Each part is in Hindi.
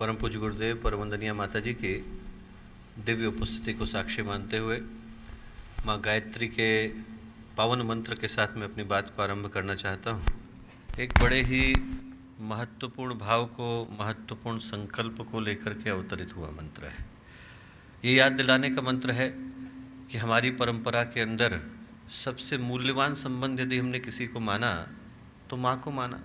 परम पूज्य गुरुदेव परमवंदनीय माता जी की दिव्य उपस्थिति को साक्षी मानते हुए माँ गायत्री के पावन मंत्र के साथ मैं अपनी बात को आरंभ करना चाहता हूँ। एक बड़े ही महत्वपूर्ण भाव को, महत्वपूर्ण संकल्प को लेकर के अवतरित हुआ मंत्र है। ये याद दिलाने का मंत्र है कि हमारी परंपरा के अंदर सबसे मूल्यवान संबंध यदि हमने किसी को माना तो माँ को माना।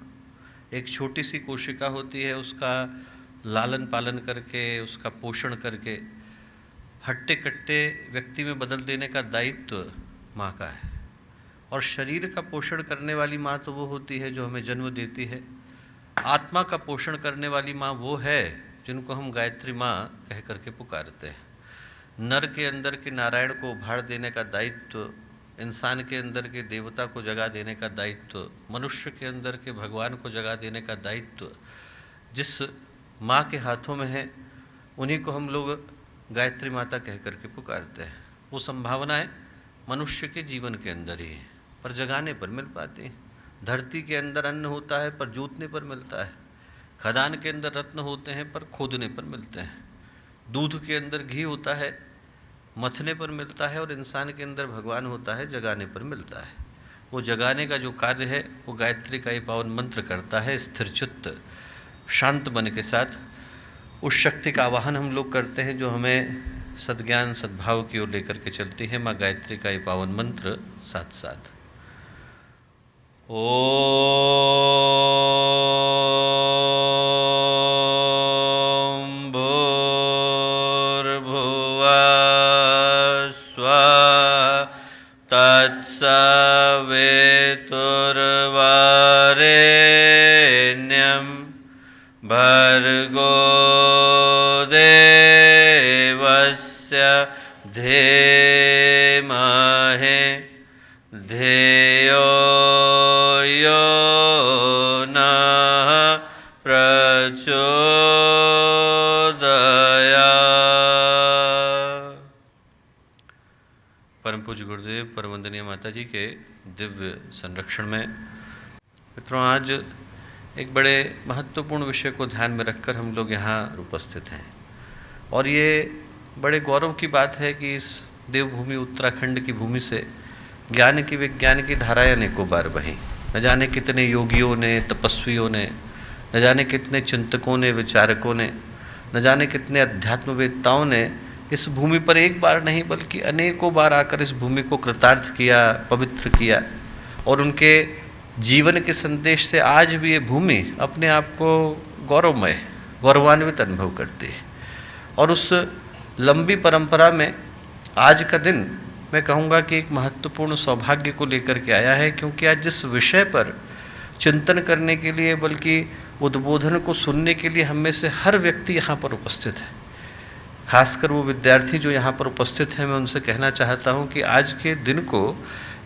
एक छोटी सी कोशिका होती है, उसका लालन पालन करके, उसका पोषण करके हट्टे कट्टे व्यक्ति में बदल देने का दायित्व माँ का है। और शरीर का पोषण करने वाली माँ तो वो होती है जो हमें जन्म देती है। आत्मा का पोषण करने वाली माँ वो है जिनको हम गायत्री माँ कह करके पुकारते हैं। नर के अंदर के नारायण को उभार देने का दायित्व, इंसान के अंदर के देवता को जगा देने का दायित्व, मनुष्य के अंदर के भगवान को जगा देने का दायित्व जिस माँ के हाथों में है, उन्हीं को हम लोग गायत्री माता कह करके पुकारते हैं। वो संभावनाएं मनुष्य के जीवन के अंदर ही है, पर जगाने पर मिल पाती हैं। धरती के अंदर अन्न होता है पर जोतने पर मिलता है। खदान के अंदर रत्न होते हैं पर खोदने पर मिलते हैं। दूध के अंदर घी होता है, मथने पर मिलता है। और इंसान के अंदर भगवान होता है, जगाने पर मिलता है। वो जगाने का जो कार्य है वो गायत्री का ये पावन मंत्र करता है। स्थिरचित्त शांत मन के साथ उस शक्ति का आवाहन हम लोग करते हैं जो हमें सद्ज्ञान सद्भाव की ओर लेकर के चलती है। माँ गायत्री का ये पावन मंत्र साथ साथ ओम भूर्भुवः स्वः तत्सवितुर्वरेण्यं भर्गो देवस्य धीमहि धियो यो नः प्रचोदयात्। परम पूज्य गुरुदेव परमवंदनीय माता जी के दिव्य संरक्षण में मित्रों, आज एक बड़े महत्वपूर्ण विषय को ध्यान में रखकर हम लोग यहाँ उपस्थित हैं। और ये बड़े गौरव की बात है कि इस देवभूमि उत्तराखंड की भूमि से ज्ञान की विज्ञान की धाराएं अनेकों बार बहीं। न जाने कितने योगियों ने, तपस्वियों ने, न जाने कितने चिंतकों ने, विचारकों ने, न जाने कितने अध्यात्मवेत्ताओं ने इस भूमि पर एक बार नहीं बल्कि अनेकों बार आकर इस भूमि को कृतार्थ किया, पवित्र किया। और उनके जीवन के संदेश से आज भी ये भूमि अपने आप को गौरवमय, गौरवान्वित अनुभव करती है। और उस लंबी परंपरा में आज का दिन मैं कहूँगा कि एक महत्वपूर्ण सौभाग्य को लेकर के आया है, क्योंकि आज जिस विषय पर चिंतन करने के लिए, बल्कि उद्बोधन को सुनने के लिए हम में से हर व्यक्ति यहाँ पर उपस्थित है। खासकर वो विद्यार्थी जो यहाँ पर उपस्थित हैं, मैं उनसे कहना चाहता हूँ कि आज के दिन को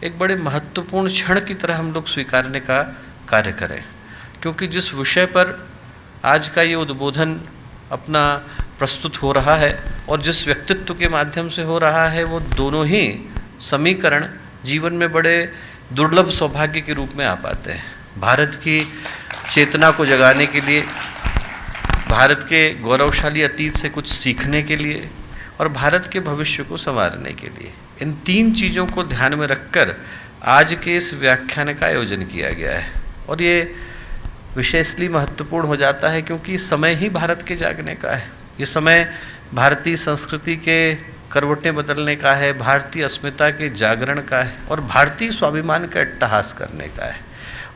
एक बड़े महत्वपूर्ण क्षण की तरह हम लोग स्वीकारने का कार्य करें। क्योंकि जिस विषय पर आज का ये उद्बोधन अपना प्रस्तुत हो रहा है और जिस व्यक्तित्व के माध्यम से हो रहा है, वो दोनों ही समीकरण जीवन में बड़े दुर्लभ सौभाग्य के रूप में आ पाते हैं। भारत की चेतना को जगाने के लिए, भारत के गौरवशाली अतीत से कुछ सीखने के लिए और भारत के भविष्य को संवारने के लिए, इन तीन चीज़ों को ध्यान में रखकर आज के इस व्याख्यान का आयोजन किया गया है। और ये विषय इसलिए महत्वपूर्ण हो जाता है क्योंकि समय ही भारत के जागने का है। ये समय भारतीय संस्कृति के करवटें बदलने का है, भारतीय अस्मिता के जागरण का है और भारतीय स्वाभिमान का अट्टहास करने का है।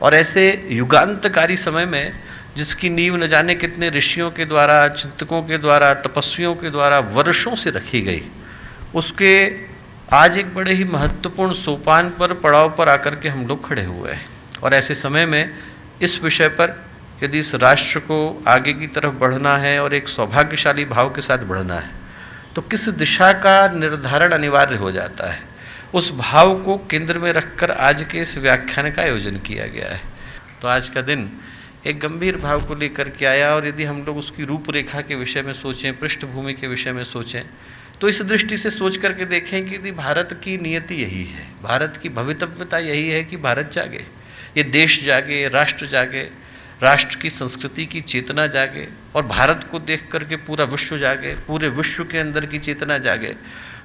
और ऐसे युगांतकारी समय में जिसकी नींव न जाने कितने ऋषियों के द्वारा, चिंतकों के द्वारा, तपस्वियों के द्वारा वर्षों से रखी गई, उसके आज एक बड़े ही महत्वपूर्ण सोपान पर, पड़ाव पर आकर के हम लोग खड़े हुए हैं। और ऐसे समय में इस विषय पर यदि इस राष्ट्र को आगे की तरफ बढ़ना है और एक सौभाग्यशाली भाव के साथ बढ़ना है, तो किस दिशा का निर्धारण अनिवार्य हो जाता है। उस भाव को केंद्र में रखकर आज के इस व्याख्यान का आयोजन किया गया है। तो आज का दिन एक गंभीर भाव को लेकर के आया। और यदि हम लोग उसकी रूपरेखा के विषय में सोचें, पृष्ठभूमि के विषय में सोचें, तो इस दृष्टि से सोच करके देखें कि यदि भारत की नियति यही है, भारत की भवितव्यता यही है कि भारत जागे, ये देश जागे, राष्ट्र जागे, राष्ट्र की संस्कृति की चेतना जागे और भारत को देख करके पूरा विश्व जागे, पूरे विश्व के अंदर की चेतना जागे,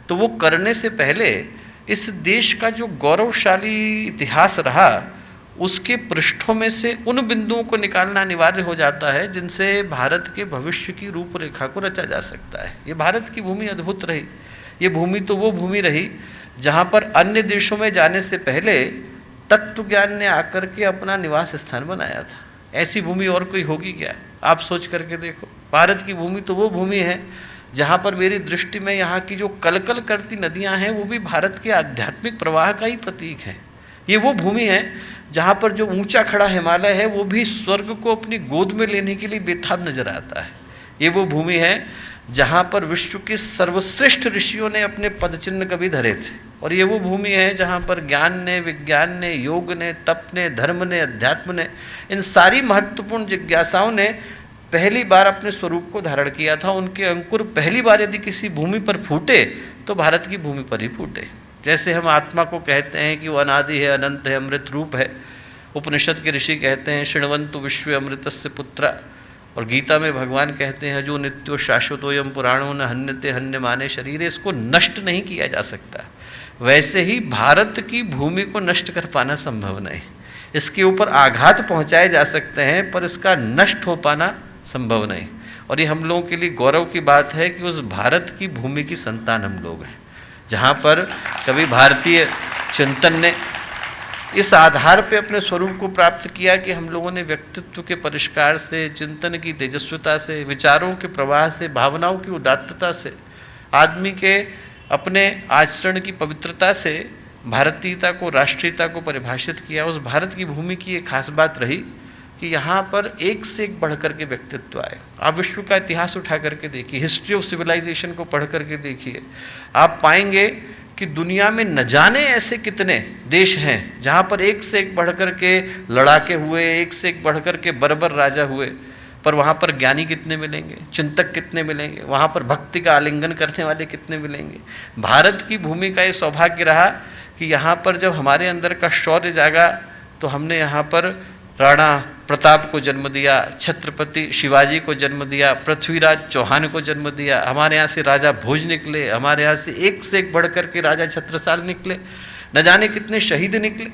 तो वो करने से पहले इस देश का जो गौरवशाली इतिहास रहा उसके पृष्ठों में से उन बिंदुओं को निकालना अनिवार्य हो जाता है जिनसे भारत के भविष्य की रूपरेखा को रचा जा सकता है। ये भारत की भूमि अद्भुत रही। ये भूमि तो वो भूमि रही जहाँ पर अन्य देशों में जाने से पहले तत्व ज्ञान ने आकर के अपना निवास स्थान बनाया था। ऐसी भूमि और कोई होगी क्या? आप सोच करके देखो। भारत की भूमि तो वो भूमि है जहाँ पर मेरी दृष्टि में यहाँ की जो कलकल करती नदियाँ हैं वो भी भारत के आध्यात्मिक प्रवाह का ही प्रतीक है। ये वो भूमि है जहाँ पर जो ऊंचा खड़ा हिमालय है वो भी स्वर्ग को अपनी गोद में लेने के लिए बेताब नजर आता है। ये वो भूमि है जहाँ पर विश्व के सर्वश्रेष्ठ ऋषियों ने अपने पदचिन्ह कभी धरे थे। और ये वो भूमि है जहाँ पर ज्ञान ने, विज्ञान ने, योग ने, तप ने, धर्म ने, अध्यात्म ने, इन सारी महत्वपूर्ण जिज्ञासाओं ने पहली बार अपने स्वरूप को धारण किया था। उनके अंकुर पहली बार यदि किसी भूमि पर फूटे तो भारत की भूमि पर ही फूटे। जैसे हम आत्मा को कहते हैं कि वो अनादि है, अनंत है, अमृत रूप है। उपनिषद के ऋषि कहते हैं शृण्वन्तु विश्वे अमृतस्य पुत्रा, और गीता में भगवान कहते हैं जो नित्यो शाश्वतोयम पुराणो न हन्यते हन्यमाने शरीर, इसको नष्ट नहीं किया जा सकता। वैसे ही भारत की भूमि को नष्ट कर पाना संभव नहीं। इसके ऊपर आघात पहुंचाए जा सकते हैं पर इसका नष्ट हो पाना संभव नहीं। और ये हम लोगों के लिए गौरव की बात है कि उस भारत की भूमि की संतान हम लोग हैं, जहाँ पर कभी भारतीय चिंतन ने इस आधार पे अपने स्वरूप को प्राप्त किया कि हम लोगों ने व्यक्तित्व के परिष्कार से, चिंतन की तेजस्विता से, विचारों के प्रवाह से, भावनाओं की उदात्तता से, आदमी के अपने आचरण की पवित्रता से भारतीयता को, राष्ट्रीयता को परिभाषित किया। उस भारत की भूमि की एक खास बात रही कि यहाँ पर एक से एक बढ़ कर के व्यक्तित्व आए। आप विश्व का इतिहास उठा करके देखिए, हिस्ट्री ऑफ सिविलाइजेशन को पढ़ करके देखिए, आप पाएंगे कि दुनिया में न जाने ऐसे कितने देश हैं जहाँ पर एक से एक बढ़ कर के लड़ाके हुए, एक से एक बढ़ कर के बर्बर राजा हुए, पर वहाँ पर ज्ञानी कितने मिलेंगे, चिंतक कितने मिलेंगे, वहाँ पर भक्ति का आलिंगन करने वाले कितने मिलेंगे। भारत की भूमि का ये सौभाग्य रहा कि यहाँ पर जब हमारे अंदर का शौर्य जागा तो हमने यहाँ पर राणा प्रताप को जन्म दिया, छत्रपति शिवाजी को जन्म दिया, पृथ्वीराज चौहान को जन्म दिया, हमारे यहाँ से राजा भोज निकले, हमारे यहाँ से एक बढ़ कर के राजा छत्रसाल निकले, न जाने कितने शहीद निकले।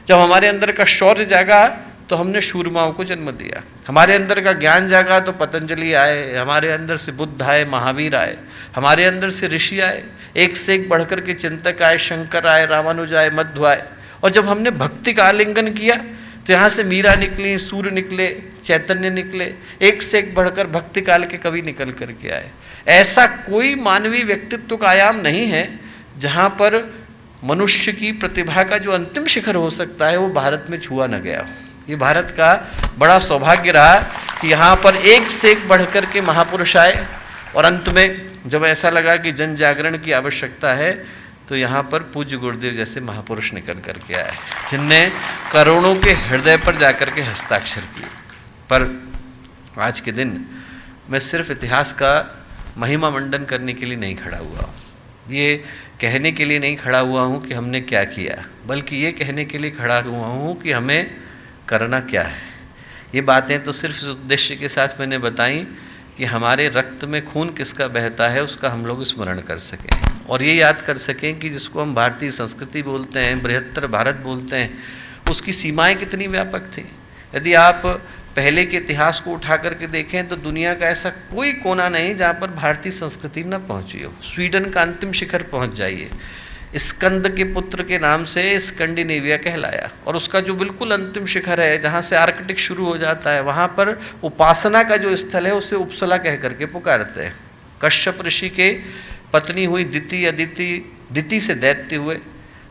जब हमारे अंदर का शौर्य जागा तो हमने शूरमाओं को जन्म दिया, हमारे अंदर का ज्ञान जागा तो पतंजलि आए, हमारे अंदर से बुद्ध आए, महावीर आए, हमारे अंदर से ऋषि आए, एक से एक बढ़ कर के चिंतक आए, शंकर आए, रामानुज आए, मध्व आए। और जब हमने भक्ति का आलिंगन किया तो यहाँ से मीरा निकली, सूर्य निकले, चैतन्य निकले, एक से एक बढ़कर भक्ति काल के कवि निकल करके आए। ऐसा कोई मानवीय व्यक्तित्व का आयाम नहीं है जहाँ पर मनुष्य की प्रतिभा का जो अंतिम शिखर हो सकता है वो भारत में छुआ न गया हो। ये भारत का बड़ा सौभाग्य रहा कि यहाँ पर एक से एक बढ़ कर के महापुरुष आए। और अंत में जब ऐसा लगा कि जन जागरण की आवश्यकता है तो यहाँ पर पूज्य गुरुदेव जैसे महापुरुष निकल करके आए, जिनने करोड़ों के हृदय पर जाकर के हस्ताक्षर किए। पर आज के दिन मैं सिर्फ इतिहास का महिमा मंडन करने के लिए नहीं खड़ा हुआ हूँ, ये कहने के लिए नहीं खड़ा हुआ हूँ कि हमने क्या किया, बल्कि ये कहने के लिए खड़ा हुआ हूँ कि हमें करना क्या है। ये बातें तो सिर्फ इस उद्देश्य के साथ मैंने बताई कि हमारे रक्त में खून किसका बहता है उसका हम लोग स्मरण कर सकें और ये याद कर सकें कि जिसको हम भारतीय संस्कृति बोलते हैं, बृहत्तर भारत बोलते हैं, उसकी सीमाएं कितनी व्यापक थी। यदि आप पहले के इतिहास को उठा करके देखें तो दुनिया का ऐसा कोई कोना नहीं जहाँ पर भारतीय संस्कृति न पहुँची हो। स्वीडन का अंतिम शिखर पहुँच जाइए, स्कंद के पुत्र के नाम से स्कैंडिनेविया कहलाया, और उसका जो बिल्कुल अंतिम शिखर है जहाँ से आर्कटिक शुरू हो जाता है वहाँ पर उपासना का जो स्थल है उसे उपसला कह करके पुकारते हैं। कश्यप ऋषि के पत्नी हुई दिति, अदिति, दिति से दैत्य हुए,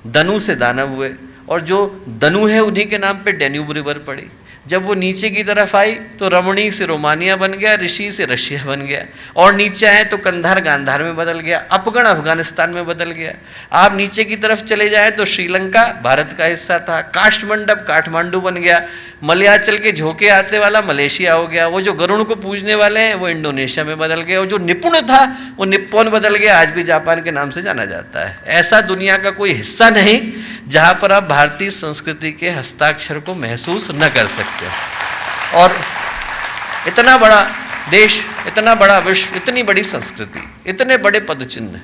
दनु से दानव हुए, और जो दनु है उन्हीं के नाम पे डेन्यूब रिवर पड़ी। जब वो नीचे की तरफ आई तो रमणी से रोमानिया बन गया, ऋषि से रशिया बन गया, और नीचे आए तो कंधार गांधार में बदल गया, अपगण अफगानिस्तान में बदल गया। आप नीचे की तरफ चले जाएं तो श्रीलंका भारत का हिस्सा था, काष्ठमंडप काठमांडू बन गया, मलयाचल के झोंके आते वाला मलेशिया हो गया, वो जो गरुण को पूजने वाले हैं वो इंडोनेशिया में बदल गए, और जो निपुण था वो निप्पॉन बदल गया, आज भी जापान के नाम से जाना जाता है। ऐसा दुनिया का कोई हिस्सा नहीं जहाँ पर आप भारतीय संस्कृति के हस्ताक्षर को महसूस न कर सकते। और इतना बड़ा देश, इतना बड़ा विश्व, इतनी बड़ी संस्कृति, इतने बड़े पद चिन्ह,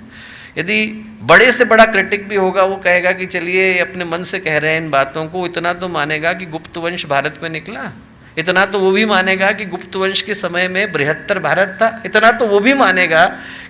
यदि बड़े से बड़ा क्रिटिक भी होगा वो कहेगा कि चलिए अपने मन से कह रहे हैं इन बातों को, इतना तो मानेगा कि गुप्त वंश भारत में निकला, इतना तो वो भी मानेगा कि गुप्त वंश के समय में बृहत्तर भारत था, इतना तो वो भी मानेगा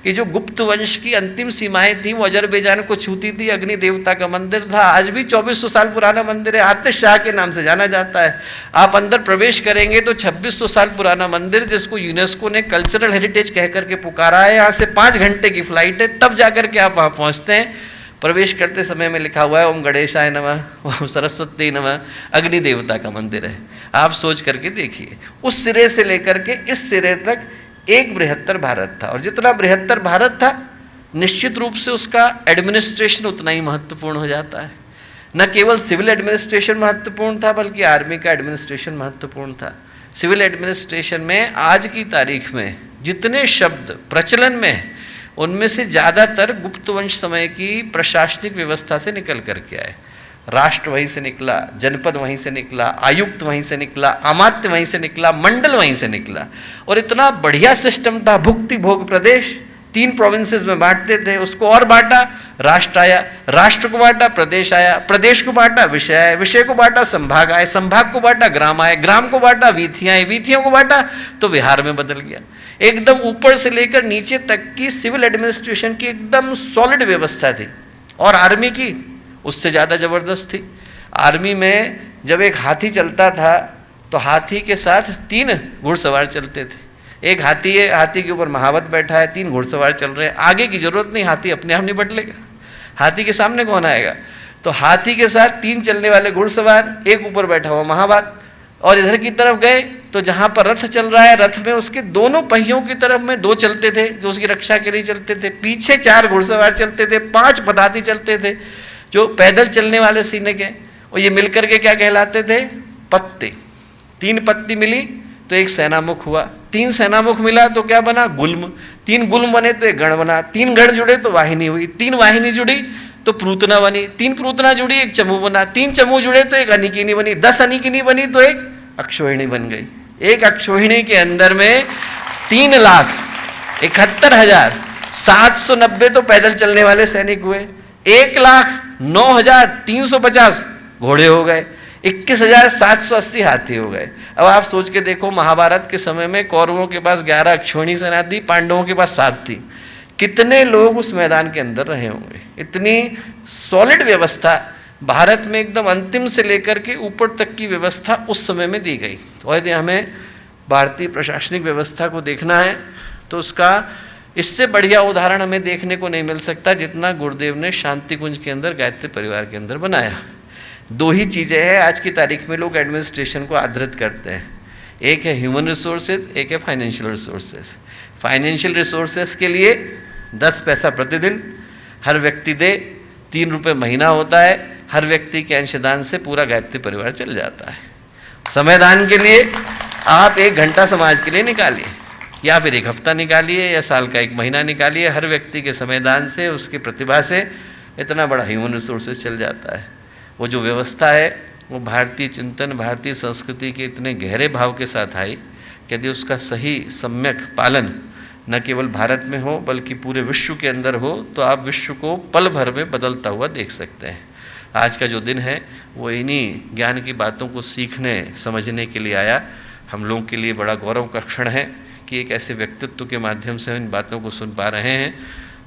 कि जो गुप्त वंश की अंतिम सीमाएं थी वो अजरबैजान को छूती थी, अग्नि देवता का मंदिर था, आज भी 2400 साल पुराना मंदिर है, आतिश शाह के नाम से जाना जाता है। आप अंदर प्रवेश करेंगे तो 2600 साल पुराना मंदिर, जिसको यूनेस्को ने कल्चरल हेरिटेज कह करके पुकारा है, यहाँ से 5 घंटे की फ्लाइट है, तब जाकर के आप वहाँ पहुँचते हैं। प्रवेश करते समय में लिखा हुआ है ओम गणेशाय नमः, ओम सरस्वती नमः, अग्नि देवता का मंदिर है। आप सोच करके देखिए, उस सिरे से लेकर के इस सिरे तक एक बृहत्तर भारत था, और जितना बृहत्तर भारत था निश्चित रूप से उसका एडमिनिस्ट्रेशन उतना ही महत्वपूर्ण हो जाता है। न केवल सिविल एडमिनिस्ट्रेशन महत्वपूर्ण था बल्कि आर्मी का एडमिनिस्ट्रेशन महत्वपूर्ण था। सिविल एडमिनिस्ट्रेशन में आज की तारीख में जितने शब्द प्रचलन में, उनमें से ज़्यादातर गुप्त वंश समय की प्रशासनिक व्यवस्था से निकल करके आए। राष्ट्र वहीं से निकला, जनपद वहीं से निकला, आयुक्त वहीं से निकला, अमात्य वहीं से निकला, मंडल वहीं से निकला, और इतना बढ़िया सिस्टम था। भुक्ति भोग प्रदेश 3 प्रोविंसेस में बांटते थे, उसको और बांटा, राष्ट्र आया, राष्ट्र को बांटा, प्रदेश आया, प्रदेश को बांटा, विषय आए, विषय को बांटा, संभाग आए, संभाग को बांटा, ग्राम आए, ग्राम को बांटा, वीथियाँ आए, वीथियों को बांटा तो बिहार में बदल गया। एकदम ऊपर से लेकर नीचे तक की सिविल एडमिनिस्ट्रेशन की एकदम सॉलिड व्यवस्था थी। और आर्मी की उससे ज़्यादा ज़बरदस्त थी। आर्मी में जब एक हाथी चलता था तो हाथी के साथ 3 घुड़सवार चलते थे। एक हाथी है, हाथी के ऊपर महावत बैठा है, 3 घुड़सवार चल रहे हैं, आगे की जरूरत नहीं, हाथी अपने आप निपट लेगा, हाथी के सामने कौन आएगा। तो हाथी के साथ 3 चलने वाले घुड़सवार, एक ऊपर बैठा हुआ महावत, और इधर की तरफ गए तो जहाँ पर रथ चल रहा है, रथ में उसके दोनों पहियों की तरफ में 2 चलते थे जो उसकी रक्षा के लिए चलते थे, पीछे 4 घुड़सवार चलते थे, 5 पदाती चलते थे जो पैदल चलने वाले सीने के, और ये मिलकर के क्या कहलाते थे, पत्ते। 3 पत्ती मिली तो एक सेनामुख हुआ, 3 सेनामुख मिला तो क्या बना, गुल्म, 3 गुल्म बने तो एक गण बना, 3 गण जुड़े तो वाहिनी हुई, 3 वाहिनी जुड़ी तो प्रूतना बनी, 3 प्रूतना जुड़ी एक चमू बना, 3 चमू जुड़े तो एक अनिकिनी बनी, 10 अनिकिनी बनी तो एक अक्षोहिणी बन गई। एक अक्षोहिणी के अंदर में 3,71,790 तो पैदल चलने वाले सैनिक हुए, 1,09,350 घोड़े हो गए, 21,780 हाथी हो गए। अब आप सोच के देखो, महाभारत के समय में कौरवों के पास 11 अक्षोहिणी सेना थी, पांडवों के पास 7 थी, कितने लोग उस मैदान के अंदर रहे होंगे। इतनी सॉलिड व्यवस्था भारत में एकदम अंतिम से लेकर के ऊपर तक की व्यवस्था उस समय में दी गई। और यदि हमें भारतीय प्रशासनिक व्यवस्था को देखना है तो उसका इससे बढ़िया उदाहरण हमें देखने को नहीं मिल सकता जितना गुरुदेव ने शांति कुंज के अंदर गायत्री परिवार के अंदर बनाया। 2 ही चीज़ें हैं आज की तारीख में लोग एडमिनिस्ट्रेशन को आदृत करते हैं, एक है ह्यूमन रिसोर्सेज, एक है फाइनेंशियल रिसोर्सेज। फाइनेंशियल रिसोर्सेज के लिए 10 पैसा प्रतिदिन हर व्यक्ति दे, 3 रुपये महीना होता है, हर व्यक्ति के अंशदान से पूरा गायत्री परिवार चल जाता है। समयदान के लिए आप 1 घंटा समाज के लिए निकालिए, या फिर 1 हफ्ता निकालिए, या साल का 1 महीना निकालिए, हर व्यक्ति के समयदान से, उसकी प्रतिभा से इतना बड़ा ह्यूमन रिसोर्सेज चल जाता है। वो जो व्यवस्था है वो भारतीय चिंतन, भारतीय संस्कृति के इतने गहरे भाव के साथ आई कि यदि उसका सही सम्यक पालन न केवल भारत में हो बल्कि पूरे विश्व के अंदर हो तो आप विश्व को पल भर में बदलता हुआ देख सकते हैं। आज का जो दिन है वो इन्हीं ज्ञान की बातों को सीखने समझने के लिए आया। हम लोगों के लिए बड़ा गौरव का क्षण है कि एक ऐसे व्यक्तित्व के माध्यम से इन बातों को सुन पा रहे हैं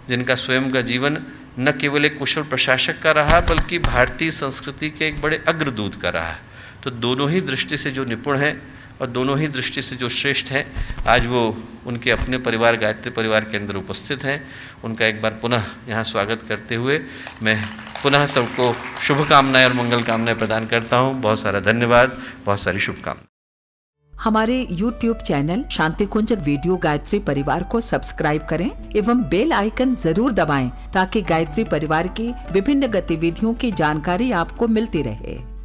जिनका स्वयं का जीवन न केवल एक कुशल प्रशासक का रहा बल्कि भारतीय संस्कृति के एक बड़े अग्रदूत का रहा। तो दोनों ही दृष्टि से जो निपुण हैं और दोनों ही दृष्टि से जो श्रेष्ठ हैं, आज वो उनके अपने परिवार गायत्री परिवार के अंदर उपस्थित हैं। उनका एक बार पुनः यहाँ स्वागत करते हुए मैं पुनः सबको शुभकामनाएं और मंगल कामनाएं प्रदान करता हूँ। बहुत सारा धन्यवाद, बहुत सारी शुभकामनाएं। हमारे YouTube चैनल शांति कुंज वीडियो गायत्री परिवार को सब्सक्राइब करें एवं बेल आइकन जरूर दबाएं ताकि गायत्री परिवार की विभिन्न गतिविधियों की जानकारी आपको मिलती रहे।